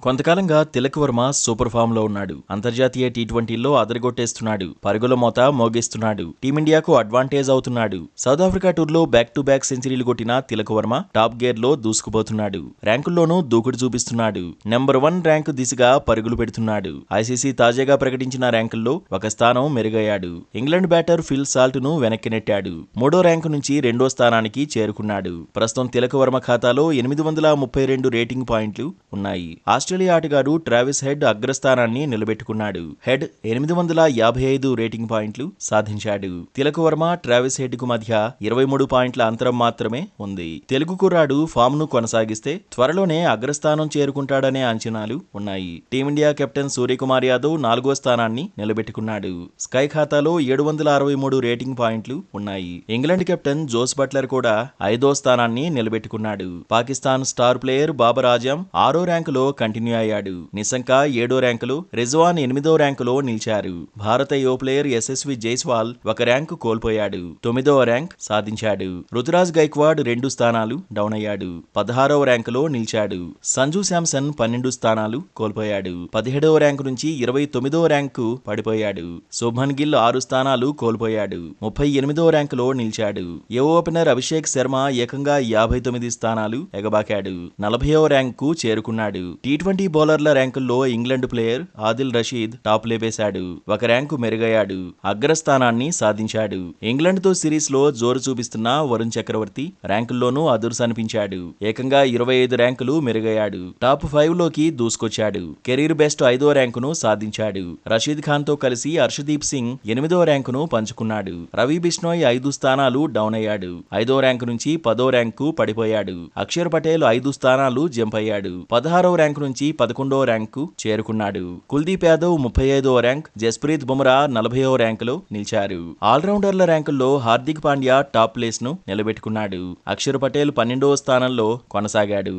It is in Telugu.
కొంతకాలంగా తిలక్ వర్మ సూపర్ ఫామ్ లో ఉన్నాడు. అంతర్జాతీయ టీ20లో అదరగొట్టేస్తున్నాడు. పరుగుల మోత మోగిస్తున్నాడు. టీమిండియాకు అడ్వాంటేజ్ అవుతున్నాడు. సౌత్ ఆఫ్రికా టూర్లో బ్యాక్ టు బ్యాక్ సెంచరీలు కొట్టిన తిలక్ వర్మ టాప్ గేర్ లో దూసుకుపోతున్నాడు. ర్యాంకుల్లోనూ దూకుడు చూపిస్తున్నాడు. నెంబర్ 1 ర్యాంకు దిశగా పరుగులు పెడుతున్నాడు. ఐసీసీ తాజాగా ప్రకటించిన ర్యాంకుల్లో ఒక స్థానం మెరుగయ్యాడు. ఇంగ్లాండ్ బ్యాటర్ ఫిల్ సాల్ట్ ను వెనక్కి నెట్టాడు. 3వ ర్యాంకు నుంచి 2వ స్థానానికి చేరుకున్నాడు. ప్రస్తుతం తిలక్ వర్మ ఖాతాలో 832 రేటింగ్ పాయింట్లు ఉన్నాయి. ఆస్ట్రేలియా ఆటగాడు ట్రావిస్ హెడ్ అగ్రస్థానాన్ని నిలబెట్టుకున్నాడు. హెడ్ 855 రేటింగ్ పాయింట్లు సాధించాడు. తిలక్ వర్మ, ట్రావిస్ హెడ్ కు మధ్య 23 పాయింట్ల అంతరం మాత్రమే ఉంది. తెలుగు కుర్రాడు ఫామ్ ను కొనసాగిస్తే త్వరలోనే అగ్రస్థానం చేరుకుంటాడనే అంచనాలు ఉన్నాయి. టీమిండియా కెప్టెన్ సూర్యకుమార్ యాదవ్ 4వ స్థానాన్ని నిలబెట్టుకున్నాడు. స్కై ఖాతాలో 763 రేటింగ్ పాయింట్లు ఉన్నాయి. ఇంగ్లాండ్ కెప్టెన్ జోస్ బట్లర్ కూడా 5వ స్థానాన్ని నిలబెట్టుకున్నాడు. పాకిస్తాన్ స్టార్ ప్లేయర్ బాబర్ ఆజం 6వ ర్యాంకులో కంటిన్యూ అయ్యాడు. నిశంక 7వ ర్యాంకులో, రిజ్వాన్ 8వ ర్యాంకులో నిలిచారు. భారత యువ ప్లేయర్ యశస్వి జైస్వాల్ 1 ర్యాంకు కోల్పోయాడు. 9వ ర్యాంక్ సాధించాడు. రుతురాజ్ గైక్వాడ్ 2 స్థానాలు డౌన్ అయ్యాడు. 16వ ర్యాంకులో నిలిచాడు. సంజు శాంసన్ 12 స్థానాలు కోల్పోయాడు. 17వ ర్యాంకు నుంచి 29వ ర్యాంకు పడిపోయాడు. శుభ్మన్ గిల్ 6 స్థానాలు కోల్పోయాడు. 38వ ర్యాంకులో నిలిచాడు. యువ ఓపెనర్ అభిషేక్ శర్మ ఏకంగా 59 స్థానాలు ఎగబాకాడు. 40వ ర్యాంకు చేరుకున్నాడు. టీ20 బౌలర్ల ర్యాంకుల్లో England player Adil Rashid top లేపేశాడు. 1 ర్యాంకు మెరుగయ్యాడు. అగ్రస్థానాన్ని సాధించాడు. ఇంగ్లాండ్ తో సిరీస్ లో జోరు చూపిస్తున్న వరుణ్ చక్రవర్తి ర్యాంకుల్లోనూ అదుర్సనిపించాడు. ఏకంగా 25 ర్యాంకులు మెరుగయ్యాడు. టాప్ 5 లోకి దూసుకొచ్చాడు. కెరీర్ బెస్ట్ 5వ ర్యాంకును సాధించాడు. రషీద్ ఖాన్ తో కలిసి హర్షదీప్ సింగ్ 8వ ర్యాంకును పంచుకున్నాడు. రవి బిష్నోయ్ 5 స్థానాలు డౌన్ అయ్యాడు. 5వ ర్యాంకు నుంచి 10వ ర్యాంకు పడిపోయాడు. అక్షర్ పటేల్ 5 స్థానాలు జంప్ అయ్యాడు. 16వ ర్యాంకు నుంచి 11వ ర్యాంకు చేరుకున్నాడు. కుల్దీప్ యాదవ్ 35వ ర్యాంక్, జస్ప్రీత్ బుమ్రా 40వ ర్యాంకులో నిలిచారు. ఆల్రౌండర్ల ర్యాంకుల్లో హార్దిక్ పాండ్యా టాప్ ప్లేస్ ను నిలబెట్టుకున్నాడు. అక్షర్ పటేల్ 12వ స్థానంలో కొనసాగాడు.